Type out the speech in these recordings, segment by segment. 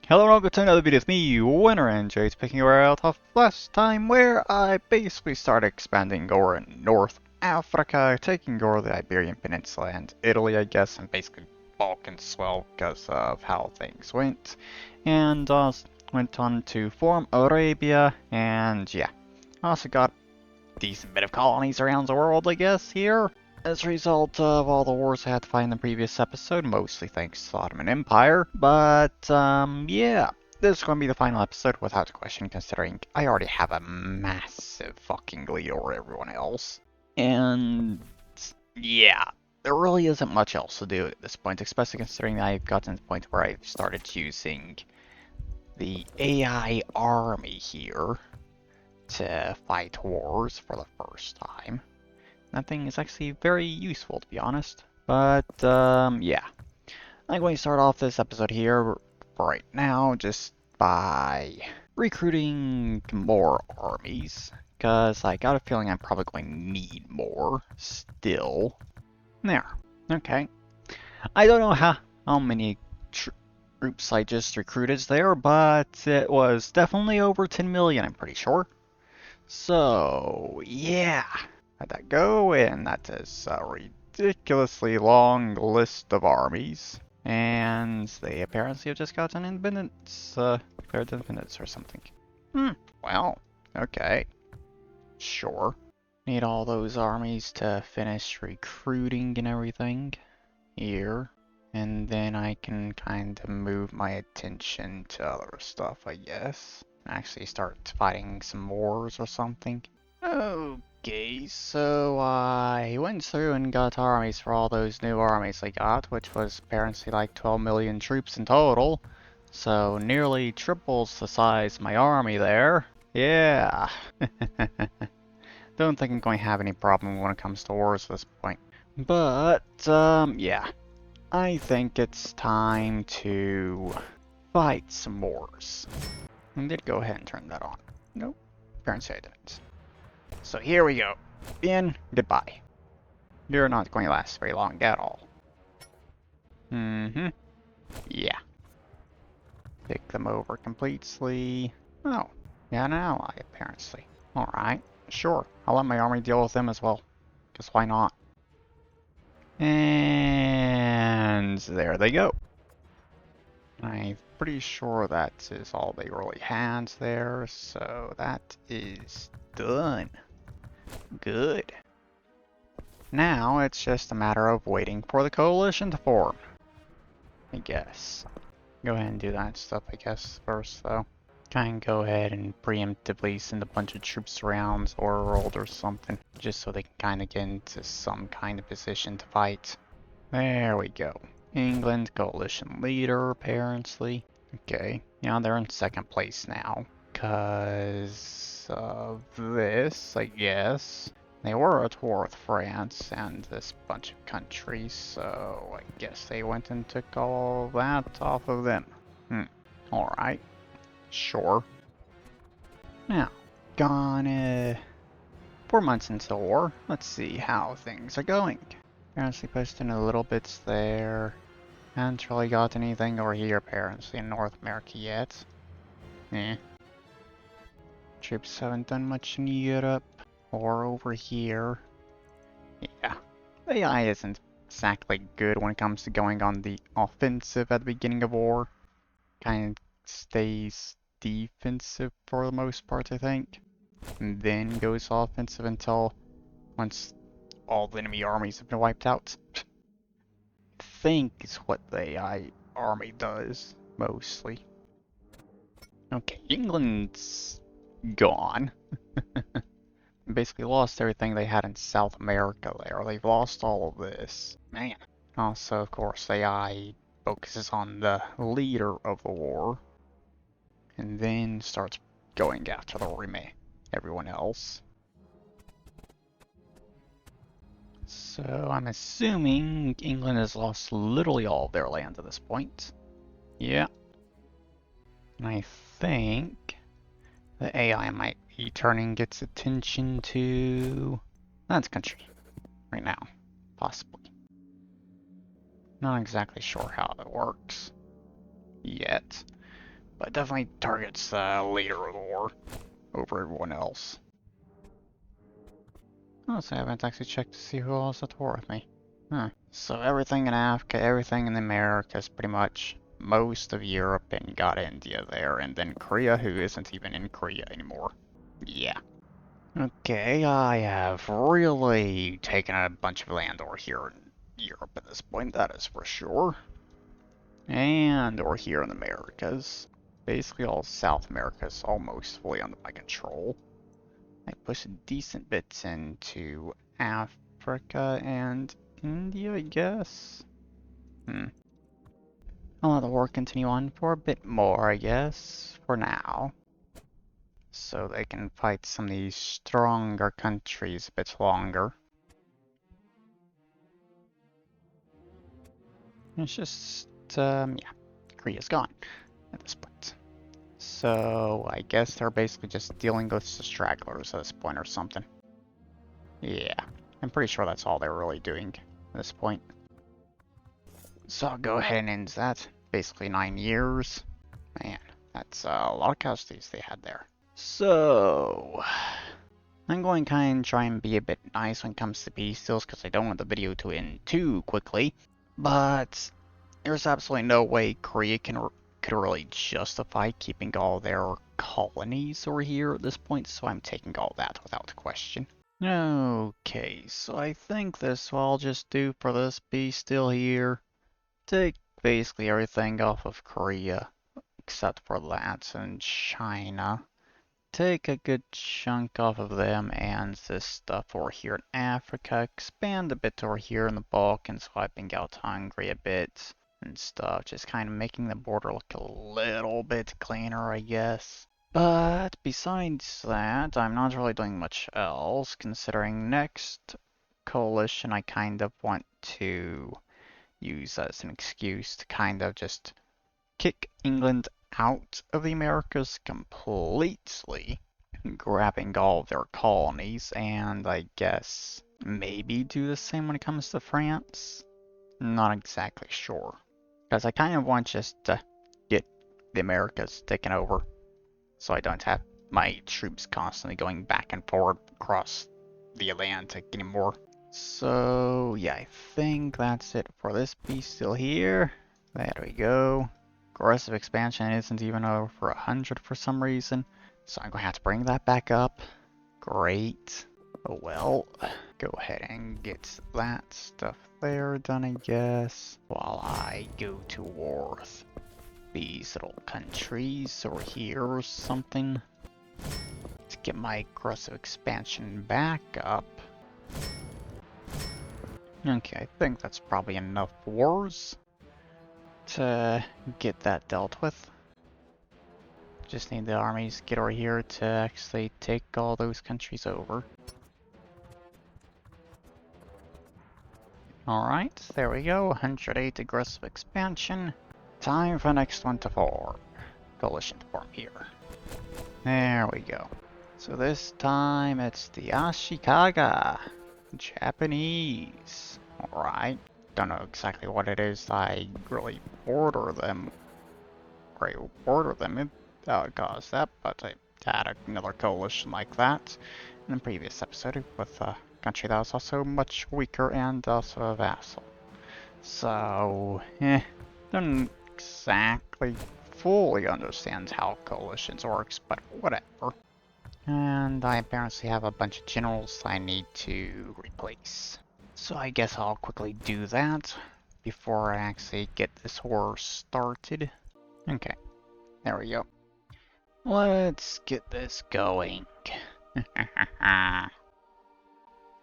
Hello and welcome to another video with me, Winner and Jay's picking where I left off last time, where I basically started expanding over in North Africa, taking over the Iberian Peninsula and Italy, I guess, and basically Balkans as well because of how things went. And went on to form Arabia, and yeah, also got a decent bit of colonies around the world, I guess, here. As a result of all the wars I had to fight in the previous episode, mostly thanks to the Ottoman Empire. But, yeah, this is going to be the final episode without question, considering I already have a massive fucking lead over everyone else. And, yeah, there really isn't much else to do at this point, especially considering that I've gotten to the point where I've started using the AI army here to fight wars for the first time. That thing is actually very useful, to be honest. But, yeah. I'm going to start off this episode here for right now just by recruiting more armies. Because I got a feeling I'm probably going to need more still. There. Okay. I don't know how many troops I just recruited there, but it was definitely over 10 million, I'm pretty sure. So, yeah. How'd that go? And that is a ridiculously long list of armies. And they apparently have just gotten independence, declared independence or something. Well, okay. Sure. Need all those armies to finish recruiting and everything here. And then I can kind of move my attention to other stuff, I guess. Actually start fighting some wars or something. Okay, so I went through and got armies for all those new armies I got, which was apparently like 12 million troops in total. So nearly triples the size of my army there. Yeah. Don't think I'm going to have any problem when it comes to wars at this point. But, yeah. I think it's time to fight some wars. I did go ahead and turn that on. Nope. Apparently I didn't. So here we go. Benin, goodbye. You're not going to last very long at all. Yeah. Pick them over completely. Oh, yeah, an ally, apparently. Alright, sure. I'll let my army deal with them as well. Because why not? And there they go. I'm pretty sure that is all they really had there, so that is done. Good. Now it's just a matter of waiting for the coalition to form, I guess. Go ahead and do that stuff, I guess, first, though. Kind of go ahead and preemptively send a bunch of troops around or world or something, just so they can kind of get into some kind of position to fight. There we go. England, coalition leader, apparently. Okay, yeah, they're in second place now. Because of this, I guess. They were at war with France and this bunch of countries, so I guess they went and took all of that off of them. Alright. Sure. Now, gone 4 months into the war. Let's see how things are going. Apparently posting a little bits there. Haven't really got anything over here apparently in North America yet. Troops haven't done much in Europe. Or over here. Yeah. The AI isn't exactly good when it comes to going on the offensive at the beginning of war. Kind of stays defensive for the most part, I think. And then goes offensive until once all the enemy armies have been wiped out. I think is what the AI army does, mostly. Okay, England's gone. Basically lost everything they had in South America there. They've lost all of this. Man. Also, of course, AI focuses on the leader of the war. And then starts going after everyone else. So I'm assuming England has lost literally all of their land at this point. Yeah. And I think the AI might be turning its attention to that country right now, possibly. Not exactly sure how that works yet, it definitely targets the leader of the war over everyone else. Oh, so I haven't actually checked to see who else is at war with me. Huh. So everything in Africa, everything in the Americas, pretty much. Most of Europe, and got India there, and then Korea, who isn't even in Korea anymore. Yeah. Okay, I have really taken a bunch of land over here in Europe at this point, that is for sure. And over here in the Americas. Basically all South America is almost fully under my control. I pushed decent bits into Africa and India, I guess. I'll let the war continue on for a bit more, I guess, for now. So they can fight some of these stronger countries a bit longer. It's just, yeah, Korea's gone at this point. So I guess they're basically just dealing with the stragglers at this point or something. Yeah, I'm pretty sure that's all they're really doing at this point. So I'll go ahead and end that. Basically 9 years. Man, that's a lot of casualties they had there. So, I'm going to kind of try and be a bit nice when it comes to peace deals because I don't want the video to end too quickly. But there's absolutely no way Korea could really justify keeping all their colonies over here at this point, so I'm taking all that without question. Okay, so I think this will I'll just do for this peace deal here. Take basically everything off of Korea, except for that and China. Take a good chunk off of them and this stuff over here in Africa. Expand a bit over here in the Balkans, wiping out Hungary a bit and stuff. Just kind of making the border look a little bit cleaner, I guess. But besides that, I'm not really doing much else, considering next coalition I kind of want to use as an excuse to kind of just kick England out of the Americas completely, grabbing all of their colonies, and I guess maybe do the same when it comes to France? Not exactly sure. Because I kind of want just to get the Americas taken over, so I don't have my troops constantly going back and forward across the Atlantic anymore. So, yeah, I think that's it for this piece still here. There we go. Aggressive expansion isn't even over 100 for some reason, so I'm going to have to bring that back up. Great. Oh well, go ahead and get that stuff there done, I guess, while I go to war with these little countries over here or something to get my aggressive expansion back up. Okay, I think that's probably enough wars to get that dealt with. Just need the armies to get over here to actually take all those countries over. Alright, there we go, 108 aggressive expansion. Time for the next one to form. Coalition to form here. There we go. So this time it's the Ashikaga. Japanese. Alright. Don't know exactly what it is I really order them. Or order them that would cause that, but I had another coalition like that in the previous episode with a country that was also much weaker and also a vassal. So, don't exactly fully understand how coalitions works, but whatever. And I apparently have a bunch of generals I need to replace. So I guess I'll quickly do that before I actually get this war started. Okay, there we go. Let's get this going. Of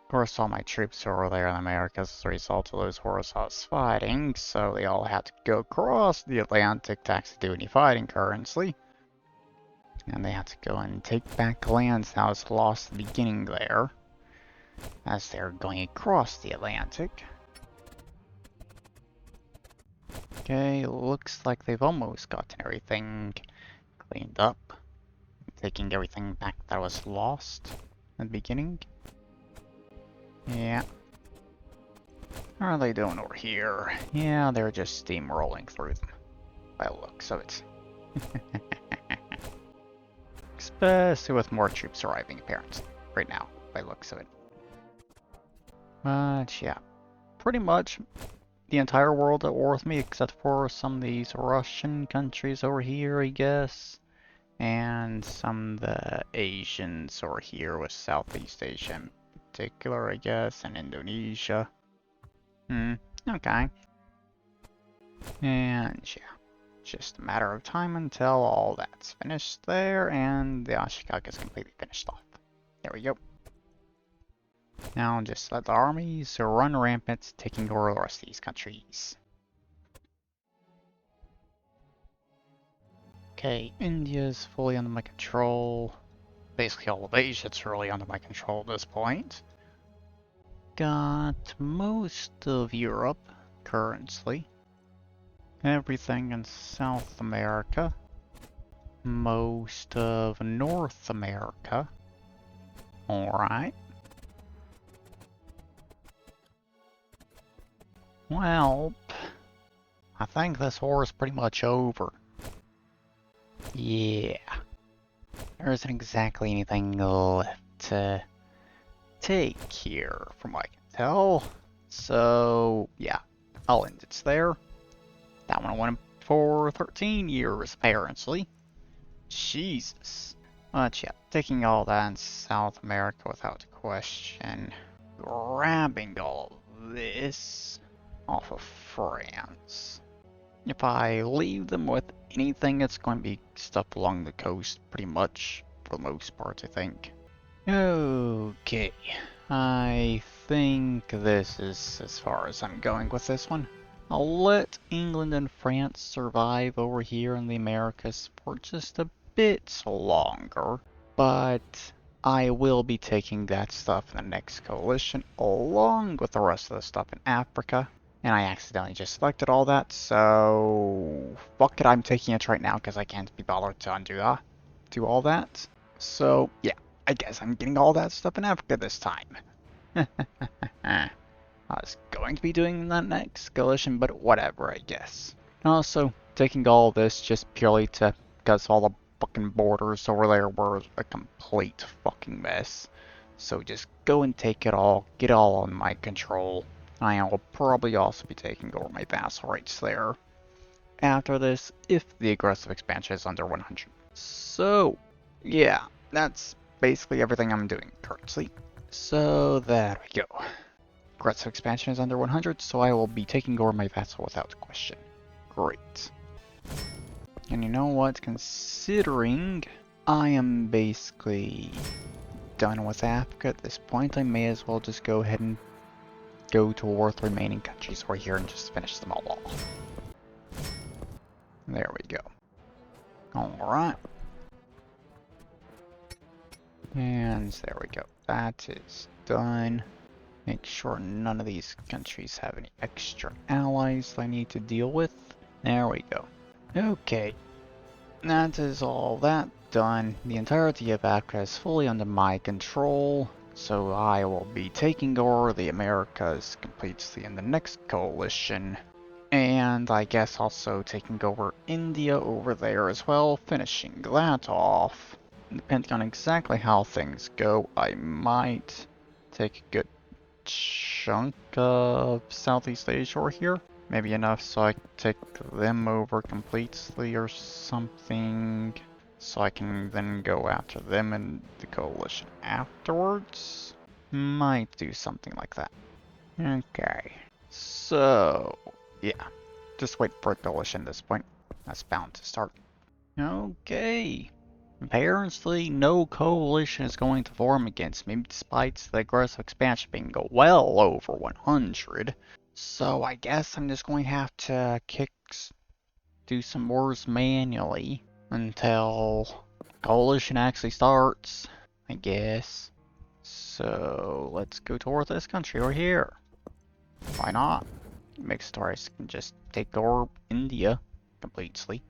course, all my troops are over there in America as a result of those wars I was fighting, so they all had to go across the Atlantic to actually do any fighting currently. And they had to go and take back lands that was lost at the beginning there, as they're going across the Atlantic. Okay, looks like they've almost gotten everything cleaned up. Taking everything back that was lost at the beginning. Yeah. How are they doing over here? Yeah, they're just steamrolling through them, by the looks of it. Especially with more troops arriving apparently right now, by the looks of it. But yeah, pretty much the entire world at war with me except for some of these Russian countries over here, I guess. And some of the Asians over here with Southeast Asia in particular, I guess, and Indonesia. Okay. And yeah, just a matter of time until all that's finished there and the Ashikaga is completely finished off. There we go. Now just let the armies run rampant, taking over the rest of these countries. Okay, India's fully under my control. Basically all of Asia's really under my control at this point. Got most of Europe currently. Everything in South America. Most of North America. Alright. Well, I think this war is pretty much over. Yeah. There isn't exactly anything left to take here, from what I can tell. So, yeah, I'll end it there. That one went for 13 years, apparently. Jesus. But yeah, taking all that in South America without question. Grabbing all of this off of France. If I leave them with anything, it's going to be stuff along the coast, pretty much, for the most part, I think. Okay, I think this is as far as I'm going with this one. I'll let England and France survive over here in the Americas for just a bit longer, but I will be taking that stuff in the next coalition along with the rest of the stuff in Africa. And I accidentally just selected all that, so fuck it, I'm taking it right now because I can't be bothered to undo that, do all that. So yeah, I guess I'm getting all that stuff in Africa this time. I was going to be doing that next coalition, but whatever, I guess. And also, taking all this just purely because all the fucking borders over there were a complete fucking mess. So just go and take it all, get it all on my control. I will probably also be taking over my vassal rights there after this, if the aggressive expansion is under 100. So, yeah, that's basically everything I'm doing currently. So, there we go. Aggressive expansion is under 100, so I will be taking over my vassal without question. Great. And you know what? Considering I am basically done with Africa at this point, I may as well just go ahead and go to war with the remaining countries over here and just finish them all off. There we go. Alright. And there we go. That is done. Make sure none of these countries have any extra allies I need to deal with. There we go. Okay. That is all that done. The entirety of Africa is fully under my control. So I will be taking over the Americas completely in the next coalition. And I guess also taking over India over there as well, finishing that off. Depending on exactly how things go, I might take a good chunk of Southeast Asia over here. Maybe enough so I can take them over completely or something. So I can then go after them in the coalition afterwards. Might do something like that. Okay. So, yeah. Just wait for a coalition at this point. That's bound to start. Okay. Apparently, no coalition is going to form against me, despite the aggressive expansion being well over 100. So I guess I'm just going to have to do some wars manually until coalition actually starts, I guess. So let's go toward this country over here. Why not? Makes stories can just take over India completely.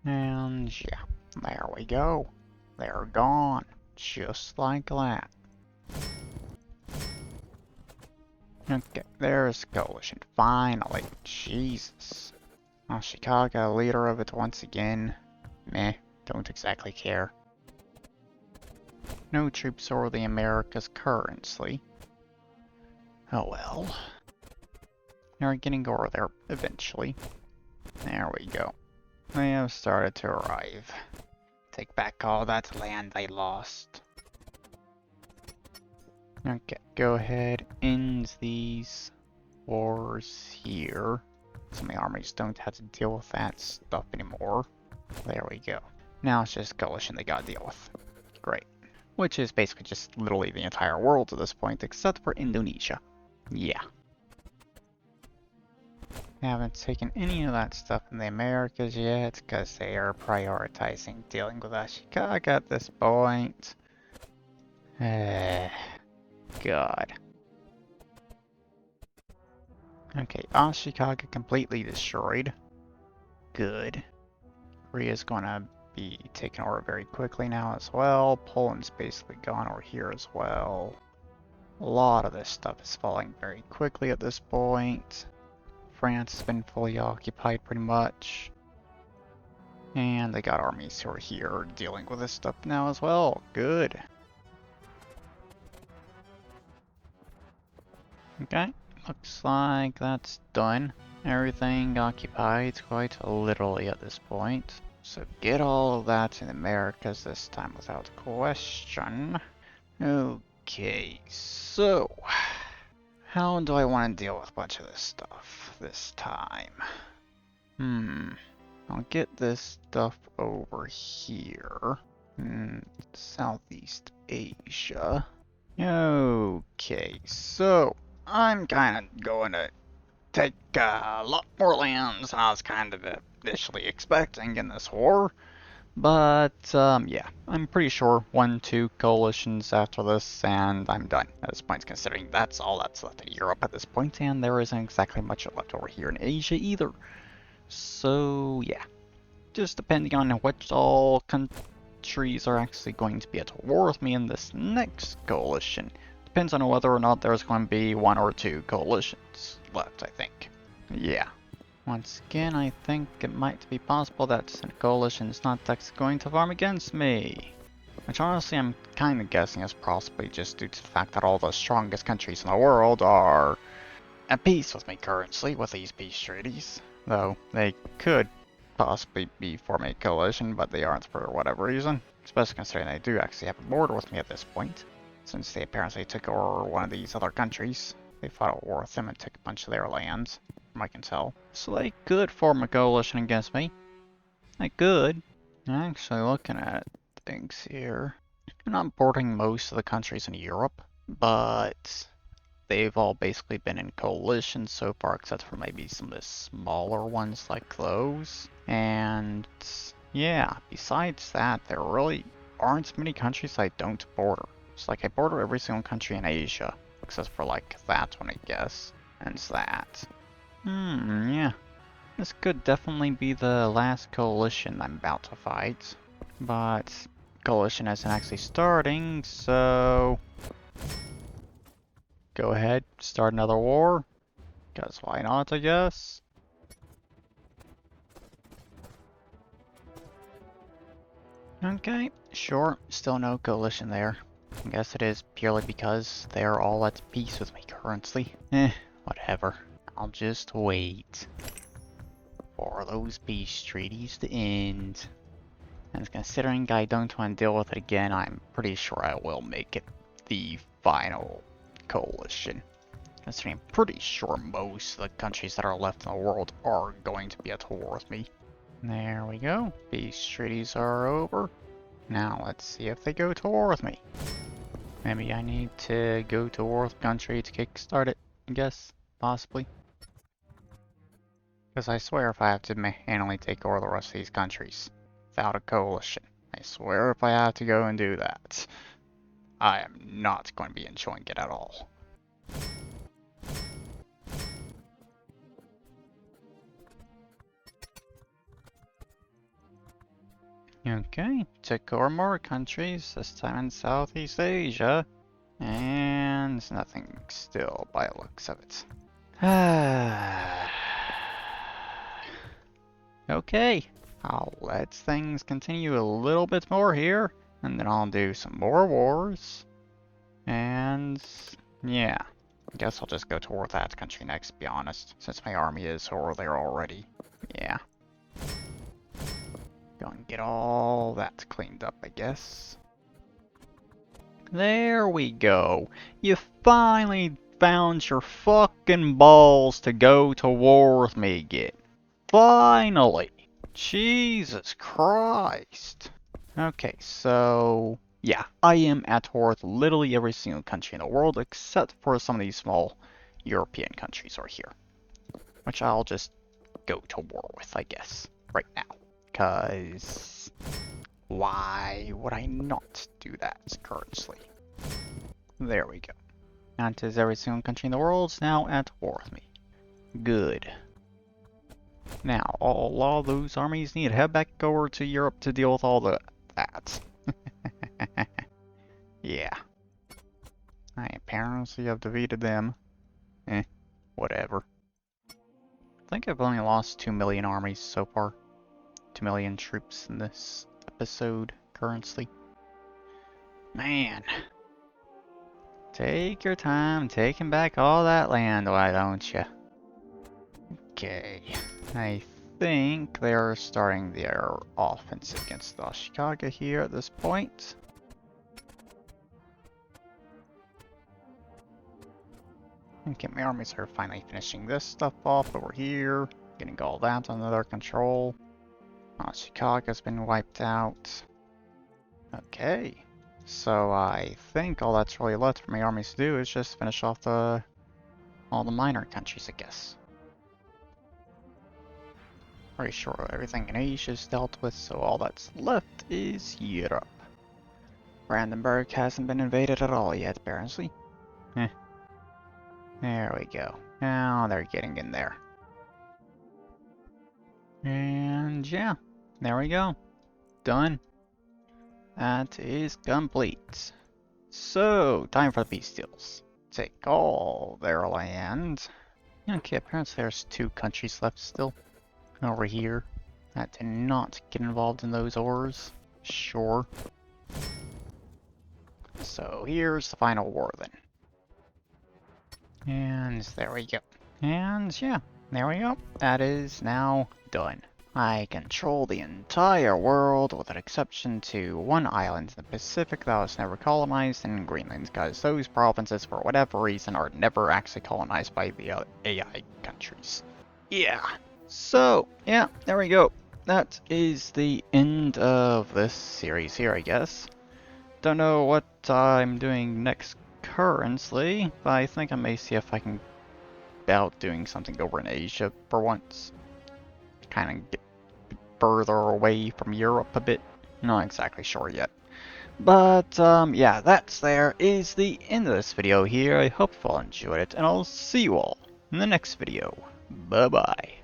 And yeah, there we go. They're gone. Just like that. Okay, there's coalition. Finally. Jesus. Ashikaga, leader of it once again. Meh. Don't exactly care. No troops over the Americas currently. Oh well. They're getting over there eventually. There we go. They have started to arrive. Take back all that land they lost. Okay, go ahead, end these wars here. So my armies don't have to deal with that stuff anymore. There we go. Now it's just coalition they gotta deal with. Great. Which is basically just literally the entire world at this point, except for Indonesia. Yeah. They haven't taken any of that stuff in the Americas yet, because they are prioritizing dealing with Ashikaga at this point. God. Okay, Ashikaga completely destroyed. Good. Korea's gonna be taken over very quickly now as well. Poland's basically gone over here as well. A lot of this stuff is falling very quickly at this point. France has been fully occupied pretty much. And they got armies who are here dealing with this stuff now as well. Good. Okay, looks like that's done. Everything occupied quite literally at this point. So get all of that in the Americas this time without question. Okay, so how do I want to deal with a bunch of this stuff this time? I'll get this stuff over here. Southeast Asia. Okay, so I'm kind of going to take a lot more lands than I was kind of initially expecting in this war. But, yeah, I'm pretty sure 1-2 coalitions after this, and I'm done at this point, considering that's all that's left in Europe at this point, and there isn't exactly much left over here in Asia either. So, yeah, just depending on what all countries are actually going to be at war with me in this next coalition. Depends on whether or not there's going to be 1 or 2 coalitions left, I think. Yeah. Once again, I think it might be possible that a coalition is not actually going to farm against me. Which honestly I'm kind of guessing is possibly just due to the fact that all the strongest countries in the world are at peace with me currently with these peace treaties. Though they could possibly be forming a coalition, but they aren't for whatever reason. Especially considering they do actually have a border with me at this point. Since they apparently took over one of these other countries. They fought a war with them and took a bunch of their lands. I can tell. So they could form a coalition against me. They could. Actually, looking at things here, I'm not boarding most of the countries in Europe, but they've all basically been in coalitions so far, except for maybe some of the smaller ones like those. And yeah, besides that, there really aren't many countries I don't border. It's like I border every single country in Asia, except for like that one, I guess, and that. Yeah. This could definitely be the last coalition I'm about to fight. But coalition isn't actually starting, so go ahead, start another war. Because why not, I guess? Okay, sure, still no coalition there. I guess it is purely because they're all at peace with me currently. Whatever. I'll just wait for those peace treaties to end. And considering I don't want to deal with it again, I'm pretty sure I will make it the final coalition. Considering I'm pretty sure most of the countries that are left in the world are going to be at war with me. There we go. Peace treaties are over. Now let's see if they go to war with me. Maybe I need to go to war with a country to kickstart it, I guess. Possibly. Because I swear if I have to manually take over the rest of these countries without a coalition, I swear if I have to go and do that, I am not going to be enjoying it at all. Okay, took over more countries, this time in Southeast Asia, and nothing still by the looks of it. Okay, I'll let things continue a little bit more here, and then I'll do some more wars. And yeah, I guess I'll just go to war with that country next, to be honest, since my army is over there already. Yeah. Go and get all that cleaned up, I guess. There we go. You finally found your fucking balls to go to war with me again. Finally! Jesus Christ. Okay, so yeah, I am at war with literally every single country in the world except for some of these small European countries right here. Which I'll just go to war with, I guess, right now. Because why would I not do that currently? There we go. That is every single country in the world is now at war with me. Good. Now, all those armies need to head back over to Europe to deal with all that. Yeah. I apparently have defeated them. Whatever. I think I've only lost 2 million armies so far. 2 million troops in this episode currently. Man. Take your time taking back all that land, why don't you? Okay. I think they're starting their offensive against the Ashikaga here at this point. Okay, my armies are finally finishing this stuff off over here. Getting all that under their control. Ashikaga's been wiped out. Okay. So I think all that's really left for my armies to do is just finish off all the minor countries, I guess. Pretty sure everything in Asia is dealt with, so all that's left is Europe. Brandenburg hasn't been invaded at all yet, apparently. There we go. Now they're getting in there. And yeah, there we go. Done. That is complete. So, time for the peace deals. Take all their land. Okay, apparently there's 2 countries left still. Over here. That did not get involved in those wars. Sure. So, here's the final war then. And there we go. And yeah, there we go. That is now done. I control the entire world with an exception to one island in the Pacific that was never colonized, in Greenland, because those provinces for whatever reason are never actually colonized by the AI countries. Yeah. So, yeah, there we go. That is the end of this series here, I guess. Don't know what I'm doing next currently, but I think I may see if I can about doing something over in Asia for once. Kind of get further away from Europe a bit. Not exactly sure yet. But, yeah, there is the end of this video here. I hope you all enjoyed it, and I'll see you all in the next video. Bye-bye.